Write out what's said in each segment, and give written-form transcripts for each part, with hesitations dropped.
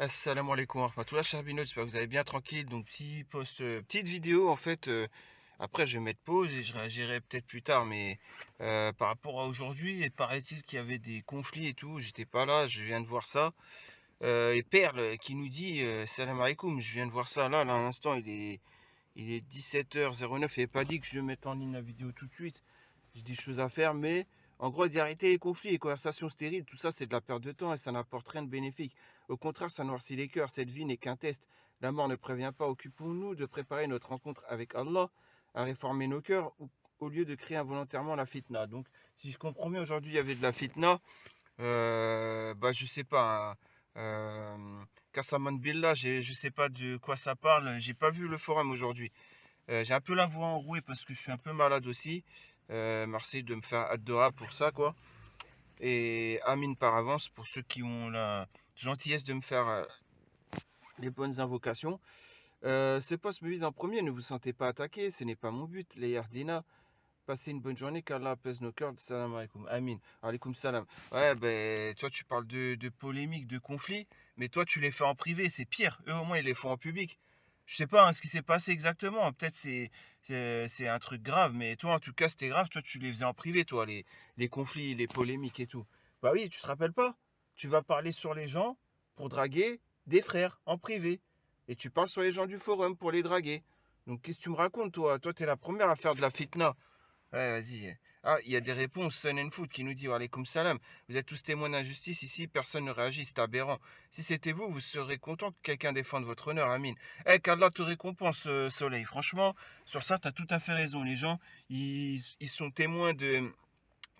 Assalamu alaikum wa rahmatullah, charbino, j'espère que vous allez bien tranquille. Donc, petite vidéo en fait. Après, je vais mettre pause et je réagirai peut-être plus tard. Mais par rapport à aujourd'hui, il paraît-il qu'il y avait des conflits et tout. J'étais pas là, je viens de voir ça. Et Perle qui nous dit salam alaikum, je viens de voir ça là, à l'instant, il est 17h09 et il n'est pas dit que je vais mettre en ligne la vidéo tout de suite. J'ai des choses à faire, mais en gros, d'arrêter les conflits, les conversations stériles, tout ça, c'est de la perte de temps et ça n'apporte rien de bénéfique. Au contraire, ça noircit les cœurs. Cette vie n'est qu'un test. La mort ne prévient pas. Occupons-nous de préparer notre rencontre avec Allah, à réformer nos cœurs, au lieu de créer involontairement la fitna. Donc, si je comprends bien, aujourd'hui, il y avait de la fitna. Je sais pas, hein. Kassaman Billah, je sais pas de quoi ça parle. J'ai pas vu le forum aujourd'hui. J'ai un peu la voix enrouée parce que je suis un peu malade aussi. Merci de me faire Adora pour ça, quoi. Et Amine par avance pour ceux qui ont la gentillesse de me faire les bonnes invocations. Ce poste me vise en premier, ne vous sentez pas attaqué, ce n'est pas mon but. Les Yardina, passez une bonne journée, qu'Allah apaise nos cœurs. Salam alaikum. Amin. Alaikum salam. Ouais, ben, toi, tu parles de polémiques, de conflits, mais toi, tu les fais en privé, c'est pire. Eux, au moins, ils les font en public. Je sais pas hein, ce qui s'est passé exactement. Peut-être c'est un truc grave, mais toi, en tout cas, c'était grave. Toi, tu les faisais en privé, toi, les conflits, les polémiques et tout. Bah oui, tu te rappelles pas? Tu vas parler sur les gens pour draguer des frères en privé. Et tu parles sur les gens du forum pour les draguer. Donc, qu'est-ce que tu me racontes, toi? Toi, t'es la première à faire de la fitna. Ouais, vas-y. Ah, il y a des réponses. Sun and Food qui nous dit Alaykoum salam. Vous êtes tous témoins d'injustice ici, personne ne réagit, c'est aberrant. Si c'était vous, vous serez content que quelqu'un défende votre honneur, Amine. Eh, qu'Allah te récompense, Soleil. Franchement, sur ça, tu as tout à fait raison. Les gens, ils sont témoins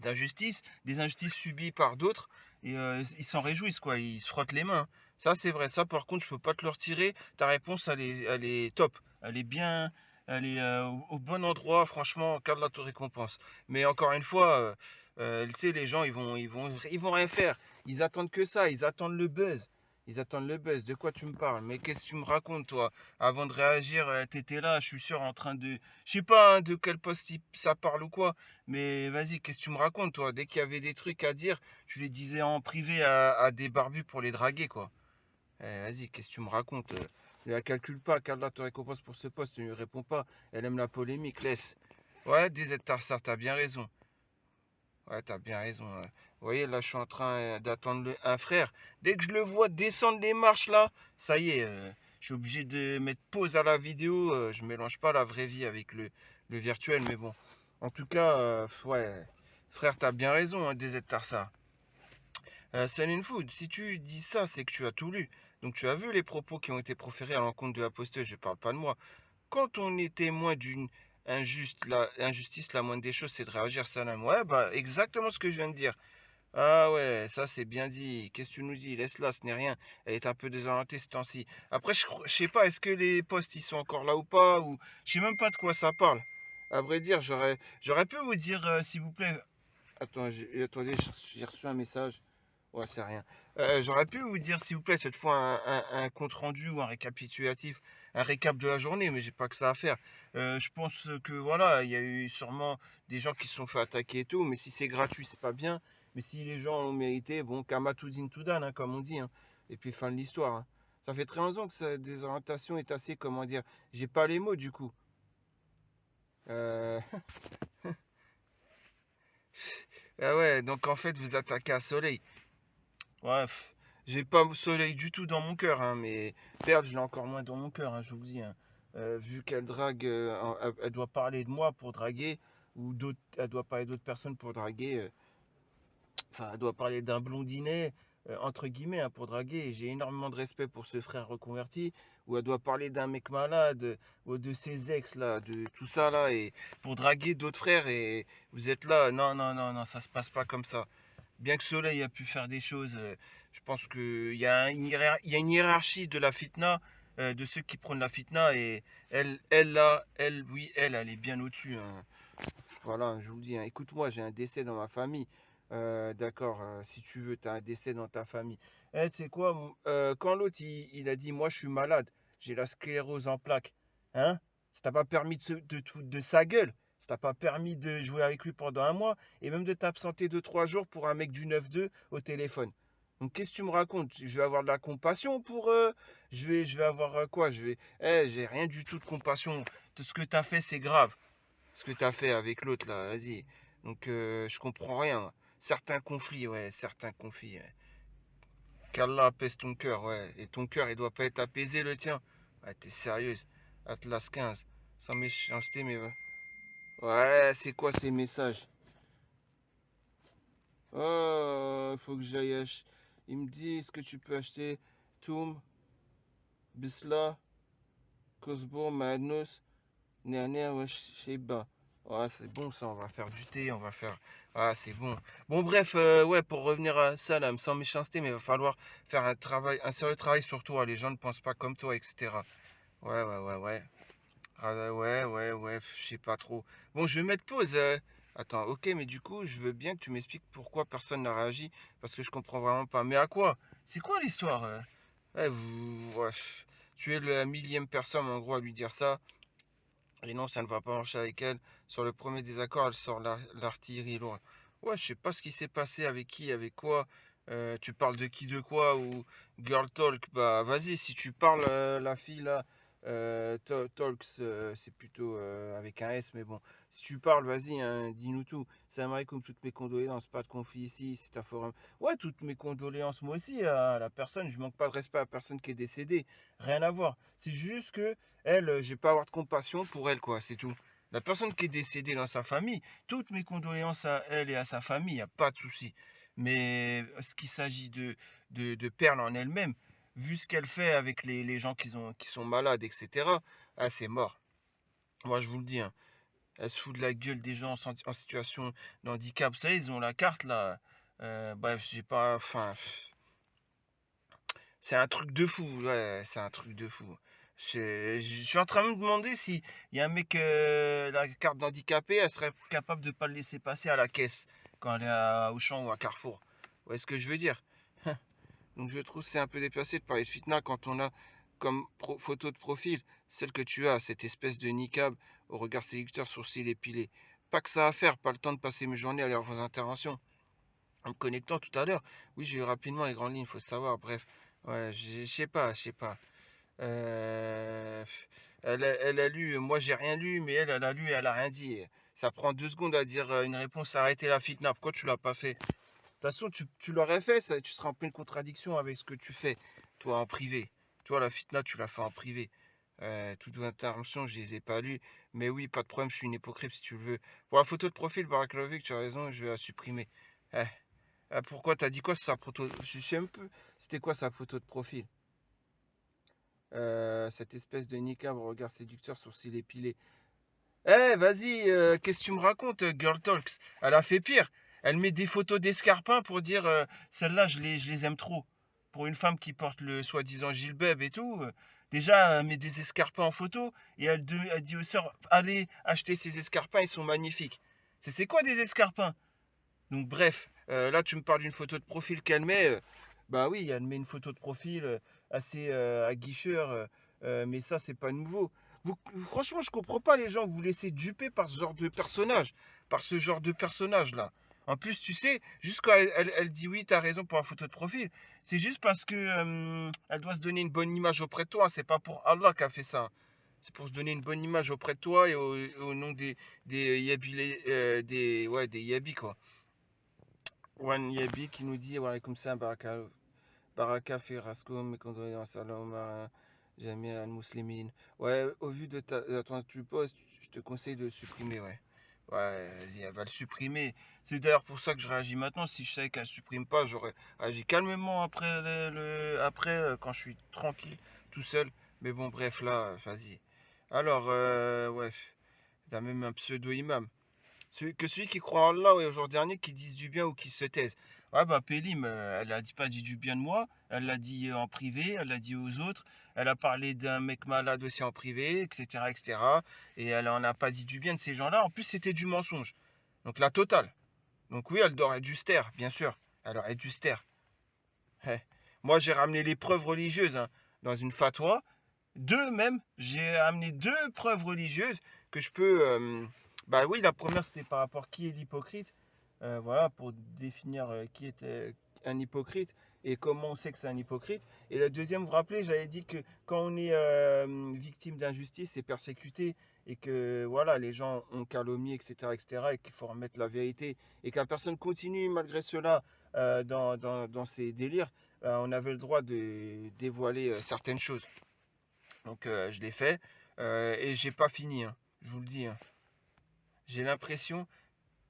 d'injustice, des injustices subies par d'autres, et ils s'en réjouissent, quoi. Ils se frottent les mains. Ça, c'est vrai. Ça, par contre, je peux pas te le retirer. Ta réponse, elle est top. Elle est bien, elle est au bon endroit. Franchement, qu'Allah te récompense. Mais encore une fois, tu sais, les gens, ils vont rien faire. Ils attendent que ça. Ils attendent le buzz. Ils attendent le buzz. De quoi tu me parles? Mais qu'est-ce que tu me racontes, toi? Avant de réagir, t'étais là, je suis sûr, en train de. Je sais pas hein, de quel poste ça parle ou quoi. Mais vas-y, qu'est-ce que tu me racontes, toi? Dès qu'il y avait des trucs à dire, tu les disais en privé à des barbus pour les draguer, quoi. Vas-y, qu'est-ce que tu me racontes? Ne la calcule pas, qu'Allah te récompense pour ce poste, tu ne lui réponds pas. Elle aime la polémique, laisse. Ouais, DZ Tarsar, t'as bien raison. Ouais, t'as bien raison. Vous voyez, là, je suis en train d'attendre un frère. Dès que je le vois descendre les marches, là, ça y est, je suis obligé de mettre pause à la vidéo. Je mélange pas la vraie vie avec le virtuel, mais bon. En tout cas, ouais, frère, t'as bien raison, hein, DZ Tarsar. Sun Food, si tu dis ça, c'est que tu as tout lu. Donc tu as vu les propos qui ont été proférés à l'encontre de la posteuse, je parle pas de moi. Quand on est témoin d'une injustice, la moindre des choses, c'est de réagir salam. Ouais, bah exactement ce que je viens de dire. Ah ouais, ça c'est bien dit. Qu'est-ce que tu nous dis? Laisse-la, ce n'est rien. Elle est un peu désorientée ce temps-ci. Après, je sais pas, est-ce que les postes ils sont encore là ou pas, ou je sais même pas de quoi ça parle. À vrai dire, j'aurais pu vous dire, s'il vous plaît. Attendez, j'ai reçu un message. Ouais, c'est rien. J'aurais pu vous dire, s'il vous plaît, cette fois un compte rendu ou un récapitulatif, un récap de la journée, mais j'ai pas que ça à faire. Je pense que voilà, il y a eu sûrement des gens qui se sont fait attaquer et tout, mais si c'est gratuit, c'est pas bien. Mais si les gens l'ont mérité, bon, Kama Tudin Tudan, hein, comme on dit, hein. Et puis fin de l'histoire, hein. Ça fait très longtemps que cette désorientation est assez, comment dire, j'ai pas les mots du coup. Euh, Ah ouais, donc en fait, vous attaquez à Soleil. Bref, j'ai pas Soleil du tout dans mon cœur, hein, mais Perle, je l'ai encore moins dans mon cœur, hein, je vous le dis, hein. Vu qu'elle drague, elle doit parler de moi pour draguer, ou d'autres, elle doit parler d'autres personnes pour draguer. Enfin, elle doit parler d'un blondinet, entre guillemets, hein, pour draguer. Et j'ai énormément de respect pour ce frère reconverti, ou elle doit parler d'un mec malade, ou de ses ex, là, de tout ça, là, et pour draguer d'autres frères, et vous êtes là, non, non, non, non, ça se passe pas comme ça. Bien que Soleil a pu faire des choses, je pense qu'il y a il y a une hiérarchie de la fitna, de ceux qui prônent la fitna, et là, oui, elle est bien au-dessus, hein. Voilà, je vous le dis, hein. Écoute-moi, j'ai un décès dans ma famille. D'accord, si tu veux, tu as un décès dans ta famille. Eh, tu sais quoi, quand l'autre, il a dit, moi, je suis malade, j'ai la sclérose en plaques, hein? Ça t'a pas permis de te foutre de sa gueule. Ça t'a pas permis de jouer avec lui pendant un mois et même de t'absenter 2 3 jours pour un mec du 9-2 au téléphone. Donc qu'est-ce que tu me racontes? Je vais avoir de la compassion pour je vais avoir quoi? J'ai rien du tout de compassion. Tout ce que tu as fait, c'est grave. Ce que tu as fait avec l'autre là, vas-y. Donc je comprends rien. Certains conflits, ouais, certains conflits. Ouais. Qu'Allah apaise ton cœur, ouais. Et ton cœur, il doit pas être apaisé, le tien. Ouais, t'es sérieuse. Atlas 15. Sans méchanceté, mais ouais. Ouais, c'est quoi ces messages? Oh, faut que j'aille acheter. Il me dit, est-ce que tu peux acheter Toum, Bisla, Cosbourg, Madness, Nerner, ouais, Sheba. Ouais, c'est bon ça, on va faire du thé, on va faire. Ah, c'est bon. Bon, bref, ouais, pour revenir à ça, là, sans méchanceté, mais il va falloir faire un travail, un sérieux travail sur toi. Les gens ne pensent pas comme toi, etc. Ouais, ouais, ouais, ouais. Ah, ouais, ouais, ouais, je sais pas trop. Bon, je vais mettre pause. Attends, ok, mais du coup, je veux bien que tu m'expliques pourquoi personne n'a réagi, parce que je comprends vraiment pas. Mais à quoi? C'est quoi l'histoire? Ouais, ouais, tu es la millième personne, en gros, à lui dire ça. Et non, ça ne va pas marcher avec elle. Sur le premier désaccord, elle sort l'artillerie lourde. Ouais, je sais pas ce qui s'est passé, avec qui, avec quoi. Tu parles de qui, de quoi, ou girl talk. Bah, vas-y, si tu parles, la fille là, talks, c'est plutôt avec un S, mais bon. Si tu parles, vas-y, hein, dis-nous tout. Salam alaikum, toutes mes condoléances, pas de conflit ici, c'est un forum. Ouais, toutes mes condoléances, moi aussi, à la personne. Je manque pas de respect à la personne qui est décédée. Rien à voir. C'est juste que elle, je vais pas avoir de compassion pour elle, quoi, c'est tout. La personne qui est décédée dans sa famille, toutes mes condoléances à elle et à sa famille, il n'y a pas de souci. Mais ce qu'il s'agit de Perle en elle-même, vu ce qu'elle fait avec les gens qui sont malades, etc., ah, c'est mort. Moi, je vous le dis, hein. Elle se fout de la gueule des gens en situation de handicap. Vous savez, ils ont la carte, là. Bref, j'ai pas... Enfin, c'est un truc de fou, ouais, c'est un truc de fou. Je suis en train de me demander si il y a un mec, la carte d'handicapé, elle serait capable de pas le laisser passer à la caisse quand elle est à Auchan ou à Carrefour. Vous voyez ce que je veux dire? Donc je trouve que c'est un peu déplacé de parler de fitna quand on a comme photo de profil celle que tu as, cette espèce de niqab au regard séducteur, sourcils épilés. Pas que ça à faire, pas le temps de passer mes journées à lire vos interventions. En me connectant tout à l'heure, oui, j'ai eu rapidement les grandes lignes, il faut savoir, bref. Ouais, je sais pas, je sais pas. Euh, elle a lu, moi j'ai rien lu, mais elle a lu et elle a rien dit. Ça prend 2 secondes à dire une réponse, arrêtez la fitna. Pourquoi tu l'as pas fait? De toute façon, tu l'aurais fait, ça, tu seras en pleine contradiction avec ce que tu fais, toi en privé. Toi, la fitna, tu l'as fait en privé. Toutes vos interventions, je les ai pas lues. Mais oui, pas de problème, je suis une hypocrite si tu le veux. Pour la photo de profil, Baraklovic, tu as raison, je vais la supprimer. Eh, pourquoi t'as dit quoi sur sa photo? Je sais un peu. C'était quoi sa photo de profil? Cette espèce de niqab au regard séducteur, sourcils épilés. Eh, vas-y, qu'est-ce que tu me racontes, Girl Talks? Elle a fait pire. Elle met des photos d'escarpins pour dire celles-là, je les aime trop. Pour une femme qui porte le soi-disant gilbeb et tout. Déjà, elle met des escarpins en photo et elle dit aux sœurs, allez acheter ces escarpins, ils sont magnifiques. C'est quoi des escarpins? Donc bref, là tu me parles d'une photo de profil qu'elle met. Bah oui, elle met une photo de profil assez aguicheur, mais ça c'est pas nouveau. Franchement, je comprends pas les gens, vous vous laissez duper par ce genre de personnage, par ce genre de personnage là. En plus, tu sais, juste quand elle dit oui, t'as raison pour la photo de profil, c'est juste parce que elle doit se donner une bonne image auprès de toi. C'est pas pour Allah qu'elle fait ça. C'est pour se donner une bonne image auprès de toi et au nom des yabis, ouais, des yabis quoi. One Yabi qui nous dit voilà comme ça Baraka fait Rasco mes condoléances à l'homme jamais al muslimin. Ouais, au vu de ton tu poste, je te conseille de le supprimer, ouais. Ouais, vas-y, elle va le supprimer. C'est d'ailleurs pour ça que je réagis maintenant. Si je savais qu'elle ne supprime pas, j'aurais agi calmement après après quand je suis tranquille, tout seul. Mais bon, bref, là, vas-y. Alors, ouais, t'as même un pseudo-imam. Celui qui croit en Allah et au jour dernier, qui dise du bien ou qui se taise. Ouais, bah Pélim, elle a pas dit du bien de moi, elle l'a dit en privé, elle l'a dit aux autres, elle a parlé d'un mec malade aussi en privé, etc., etc. Et elle en a pas dit du bien de ces gens-là. En plus, c'était du mensonge. Donc la totale. Donc oui, elle aurait dû se taire, bien sûr. Elle aurait dû se taire. Eh. Moi, j'ai ramené les preuves religieuses hein, dans une fatwa. Deux même, j'ai amené 2 preuves religieuses que je peux. Bah oui, la première c'était par rapport à qui est l'hypocrite. voilà, pour définir qui était un hypocrite et comment on sait que c'est un hypocrite. Et la deuxième, vous vous rappelez, j'avais dit que quand on est victime d'injustice et persécuté, et que voilà, les gens ont calomnié, etc., etc., et qu'il faut remettre la vérité, et que la personne continue malgré cela dans ses délires, on avait le droit de dévoiler certaines choses. Donc je l'ai fait, et j'ai pas fini, hein, je vous le dis, hein. J'ai l'impression,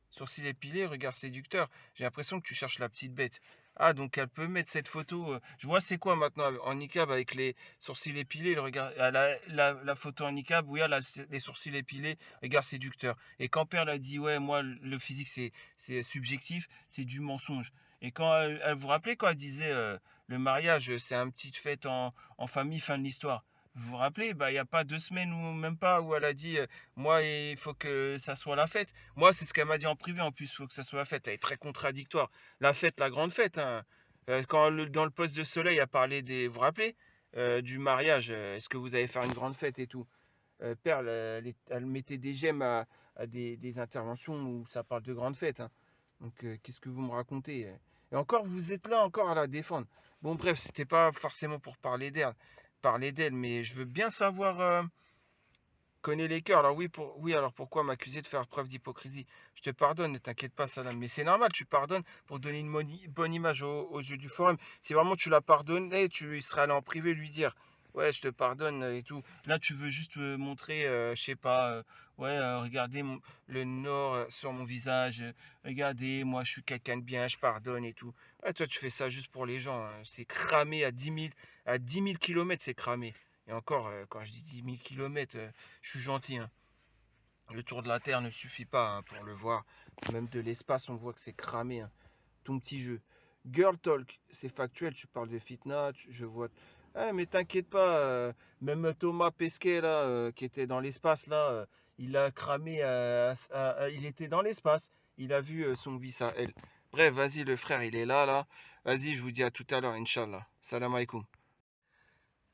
sourcils épilés, regard séducteur. J'ai l'impression que tu cherches la petite bête. Ah, donc elle peut mettre cette photo. Je vois c'est quoi maintenant en niqab avec les sourcils épilés, le regard, la photo en niqab où il y a les sourcils épilés, regard séducteur. Et quand Perle a dit ouais, moi le physique c'est subjectif, c'est du mensonge. Et quand elle vous rappelez quand elle disait le mariage c'est un petite fête en famille, fin de l'histoire. Vous vous rappelez, bah, il n'y a pas 2 semaines ou même pas où elle a dit moi il faut que ça soit la fête. Moi c'est ce qu'elle m'a dit en privé en plus, il faut que ça soit la fête. Elle est très contradictoire. La fête, la grande fête, hein. Quand dans le poste de soleil a parlé vous vous rappelez, du mariage, est-ce que vous allez faire une grande fête et tout. Perle, elle mettait des j'aime à des interventions où ça parle de grande fête, hein. Donc qu'est-ce que vous me racontez? Et encore, vous êtes là encore à la défendre. Bon bref, c'était pas forcément pour parler d'elle, mais je veux bien savoir connaît les cœurs. Alors oui, oui, alors pourquoi m'accuser de faire preuve d'hypocrisie? Je te pardonne, ne t'inquiète pas, Salam. Mais c'est normal, tu pardonnes pour donner une bonne image aux yeux du forum. Si vraiment tu la pardonnais, tu serais allé en privé lui dire, ouais, je te pardonne et tout. Là, tu veux juste me montrer, je sais pas, ouais, regardez le nord sur mon visage, regardez, moi, je suis quelqu'un de bien, je pardonne et tout. Ouais, toi, tu fais ça juste pour les gens, hein. C'est cramé à 10 000 kilomètres, c'est cramé. Et encore, quand je dis 10 000 kilomètres, je suis gentil, hein. Le tour de la Terre ne suffit pas, hein, pour le voir. Même de l'espace, on voit que c'est cramé, hein. Ton petit jeu. Girl Talk, c'est factuel, tu parles de fitna, je vois. Ah, mais t'inquiète pas, même Thomas Pesquet, là, qui était dans l'espace, là, il a cramé, il était dans l'espace, il a vu son vice à elle. Bref, vas-y, le frère, il est là, là. Vas-y, je vous dis à tout à l'heure, Inch'Allah. Salam alaikum.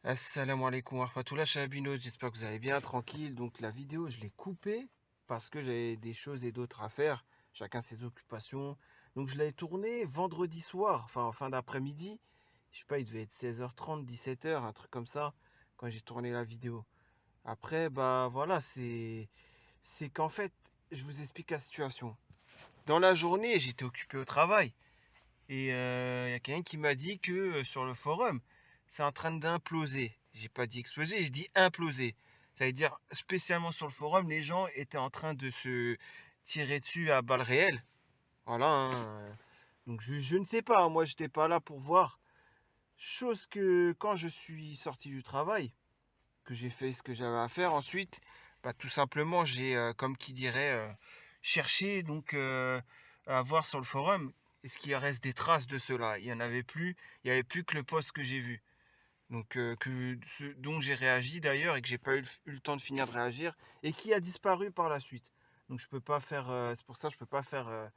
Assalamu alaikum wa rahmatullah, chabinotes, j'espère que vous allez bien, tranquille. Donc la vidéo, je l'ai coupée parce que j'avais des choses et d'autres à faire, chacun ses occupations. Donc je l'ai tournée vendredi soir, enfin en fin d'après-midi. Je sais pas, il devait être 16h30, 17h, un truc comme ça, quand j'ai tourné la vidéo. Après, bah voilà, c'est qu'en fait, je vous explique la situation. Dans la journée, j'étais occupé au travail. Et il y a quelqu'un qui m'a dit que sur le forum, c'est en train d'imploser. J'ai pas dit exploser, j'ai dit imploser. Ça veut dire, spécialement sur le forum, les gens étaient en train de se tirer dessus à balles réelles. Voilà, hein. Donc je ne sais pas, moi j'étais pas là pour voir. Chose que quand je suis sorti du travail, que j'ai fait ce que j'avais à faire, ensuite, bah, tout simplement, j'ai, comme qui dirait, cherché donc à voir sur le forum, est-ce qu'il reste des traces de cela? Il n'y en avait plus, il n'y avait plus que le post que j'ai vu. Donc, dont j'ai réagi d'ailleurs et que j'ai pas eu le temps de finir de réagir et qui a disparu par la suite. Donc, je peux pas faire, c'est pour ça que je peux pas faire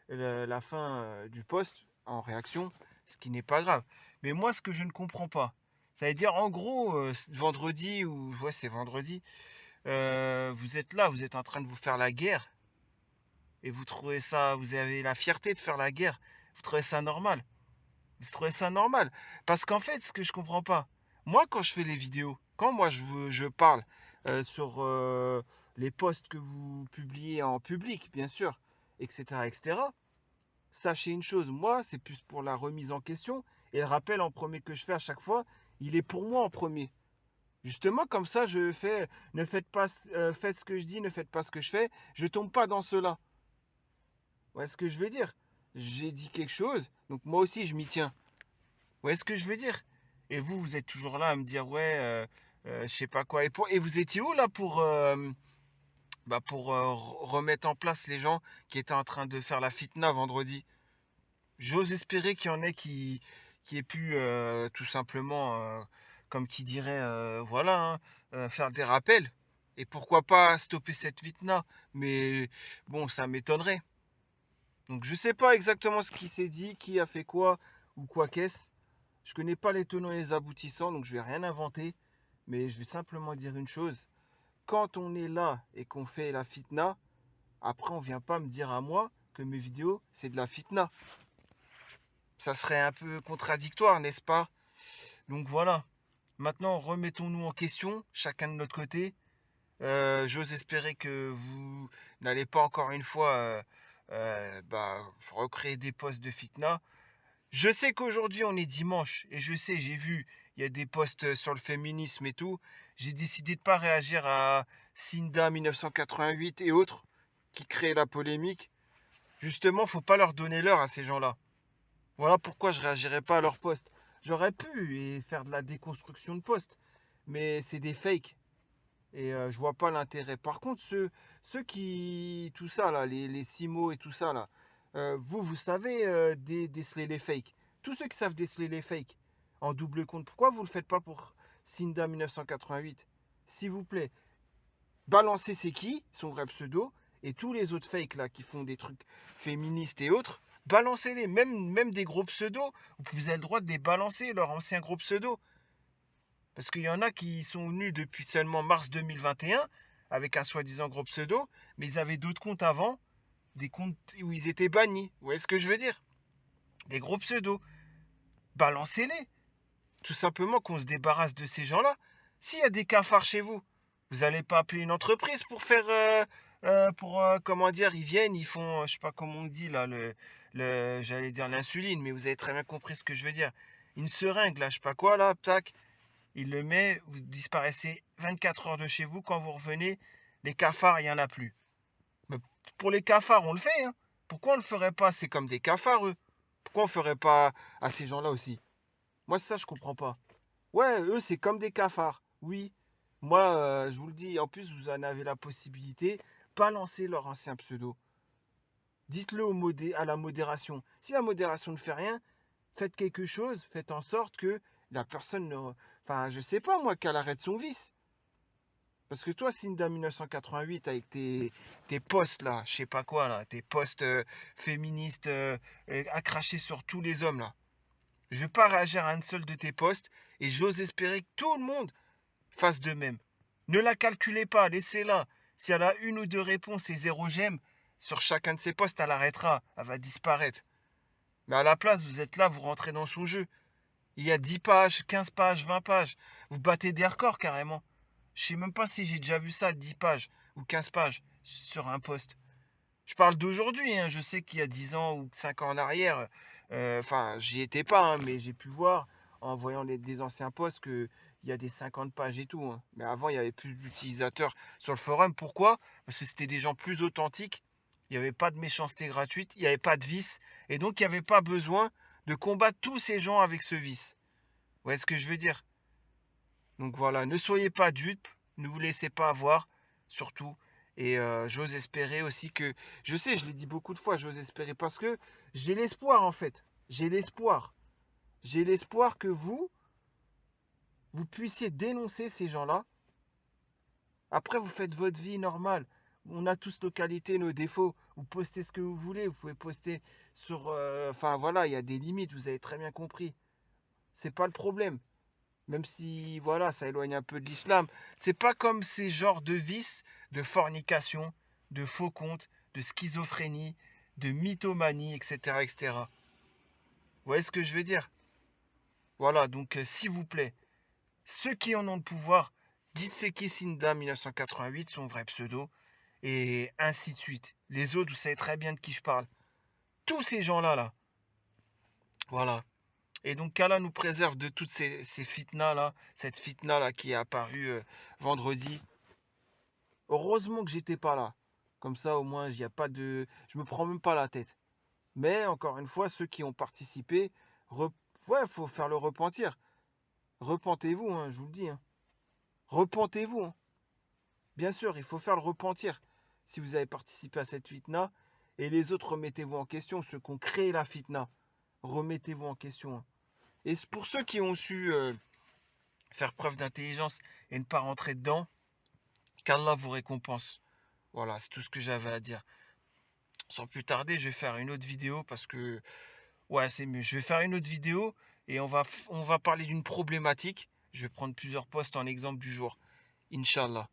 la fin du post en réaction, ce qui n'est pas grave. Mais moi, ce que je ne comprends pas, ça veut dire en gros, vendredi, ou ouais, c'est vendredi, vous êtes là, vous êtes en train de vous faire la guerre et vous trouvez ça, vous avez la fierté de faire la guerre, vous trouvez ça normal. Vous trouvez ça normal. Parce qu'en fait, ce que je comprends pas, moi quand je fais les vidéos, quand moi je parle sur les posts que vous publiez en public, bien sûr, etc., etc., sachez une chose, moi c'est plus pour la remise en question et le rappel en premier que je fais à chaque fois, il est pour moi en premier. Justement, comme ça, je fais, ne faites pas, faites ce que je dis, ne faites pas ce que je fais, je tombe pas dans cela. Vous voyez ce que je veux dire? J'ai dit quelque chose, donc moi aussi je m'y tiens. Vous voyez ce que je veux dire? Et vous, vous êtes toujours là à me dire, ouais, je sais pas quoi. Et vous étiez où là pour remettre en place les gens qui étaient en train de faire la fitna vendredi? J'ose espérer qu'il y en ait qui aient pu tout simplement, comme qui dirait, voilà, hein, faire des rappels. Et pourquoi pas stopper cette fitna? Mais bon, ça m'étonnerait. Donc je sais pas exactement ce qui s'est dit, qui a fait quoi ou quoi qu'est-ce. Je connais pas les tenants et les aboutissants, donc je vais rien inventer. Mais je vais simplement dire une chose. Quand on est là et qu'on fait la fitna, après on vient pas me dire à moi que mes vidéos, c'est de la fitna. Ça serait un peu contradictoire, n'est-ce pas? Donc voilà. Maintenant, remettons-nous en question, chacun de notre côté. J'ose espérer que vous n'allez pas encore une fois recréer des posts de fitna. Je sais qu'aujourd'hui on est dimanche et je sais, j'ai vu, il y a des posts sur le féminisme et tout. J'ai décidé de pas réagir à Cinda 1988 et autres qui créent la polémique. Justement, faut pas leur donner l'heure à ces gens-là. Voilà pourquoi je réagirais pas à leurs posts. J'aurais pu et faire de la déconstruction de posts, mais c'est des fakes et je vois pas l'intérêt. Par contre, ceux qui tout ça là, les Simo et tout ça là, vous savez déceler les fakes. Tous ceux qui savent déceler les fakes en double compte, pourquoi vous le faites pas pour Cinda 1988? S'il vous plaît, balancez c'est qui, son vrai pseudo, et tous les autres fakes là qui font des trucs féministes et autres, balancez-les, même des gros pseudos, vous avez le droit de les balancer, leur ancien gros pseudo. Parce qu'il y en a qui sont venus depuis seulement mars 2021 avec un soi-disant gros pseudo, mais ils avaient d'autres comptes avant, des comptes où ils étaient bannis. Vous voyez ce que je veux dire? Des gros pseudos. Balancez-les. Tout simplement qu'on se débarrasse de ces gens-là. S'il y a des cafards chez vous, vous n'allez pas appeler une entreprise pour faire... comment dire, ils viennent, ils font, je sais pas comment on dit là, j'allais dire l'insuline, mais vous avez très bien compris ce que je veux dire. Une seringue là, je sais pas quoi là, tac, il le met, vous disparaissez 24 heures de chez vous, quand vous revenez, les cafards, il n'y en a plus. Mais pour les cafards, on le fait, hein. Pourquoi on le ferait pas? C'est comme des cafards, eux. Pourquoi on ferait pas à ces gens-là aussi? Moi, c'est ça, je comprends pas. Ouais, eux, c'est comme des cafards. Oui. Moi, je vous le dis, en plus, vous en avez la possibilité. Balancez leur ancien pseudo. Dites-le à la modération. Si la modération ne fait rien, faites quelque chose, faites en sorte que la personne ne... Enfin, je sais pas, moi, qu'elle arrête son vice. Parce que toi, Cinda 1988, avec tes posts là, je sais pas quoi là, tes posts féministes à cracher sur tous les hommes là. Je vais pas réagir à un seul de tes posts et j'ose espérer que tout le monde fasse de même. Ne la calculez pas, laissez-la. Si elle a une ou deux réponses et zéro j'aime, sur chacun de ses posts, elle arrêtera, elle va disparaître. Mais à la place, vous êtes là, vous rentrez dans son jeu. Il y a 10 pages, 15 pages, 20 pages. Vous battez des records carrément. Je sais même pas si j'ai déjà vu ça, 10 pages ou 15 pages sur un post. Je parle d'aujourd'hui, hein. Je sais qu'il y a 10 ans ou 5 ans en arrière, j'y étais pas, hein, mais j'ai pu voir en voyant des anciens posts qu'il y a des 50 pages et tout, hein. Mais avant, il y avait plus d'utilisateurs sur le forum. Pourquoi? Parce que c'était des gens plus authentiques. Il n'y avait pas de méchanceté gratuite, il n'y avait pas de vice. Et donc, il n'y avait pas besoin de combattre tous ces gens avec ce vice. Vous voyez ce que je veux dire? Donc voilà, ne soyez pas dupes, ne vous laissez pas avoir, surtout. Et j'ose espérer aussi que, je sais, je l'ai dit beaucoup de fois, j'ose espérer parce que j'ai l'espoir en fait. J'ai l'espoir. J'ai l'espoir que vous puissiez dénoncer ces gens-là. Après, vous faites votre vie normale. On a tous nos qualités, nos défauts. Vous postez ce que vous voulez. Vous pouvez poster sur... Enfin voilà, il y a des limites, vous avez très bien compris. C'est pas le problème. Même si, voilà, ça éloigne un peu de l'islam. C'est pas comme ces genres de vices, de fornication, de faux comptes, de schizophrénie, de mythomanie, etc., etc. Vous voyez ce que je veux dire? Voilà, donc s'il vous plaît, ceux qui en ont le pouvoir, dites c'est qui Cinda 1988, son vrai pseudo, et ainsi de suite. Les autres, vous savez très bien de qui je parle. Tous ces gens-là, là. Voilà. Et donc qu'Allah nous préserve de toutes ces fitnas là, cette fitna là qui est apparue vendredi. Heureusement que j'étais pas là. Comme ça au moins il y a pas de, je me prends même pas la tête. Mais encore une fois, ceux qui ont participé, ouais, faut faire le repentir. Repentez-vous, hein, je vous le dis, hein. Repentez-vous, hein. Bien sûr, il faut faire le repentir si vous avez participé à cette fitna. Et les autres, remettez-vous en question. Ceux qui ont créé la fitna, remettez-vous en question, hein. Et pour ceux qui ont su faire preuve d'intelligence et ne pas rentrer dedans, qu'Allah vous récompense. Voilà, c'est tout ce que j'avais à dire. Sans plus tarder, je vais faire une autre vidéo parce que, ouais, c'est mieux. Je vais faire une autre vidéo et on va parler d'une problématique. Je vais prendre plusieurs posts en exemple du jour. Inch'Allah.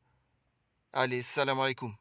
Allez, salam alaikum.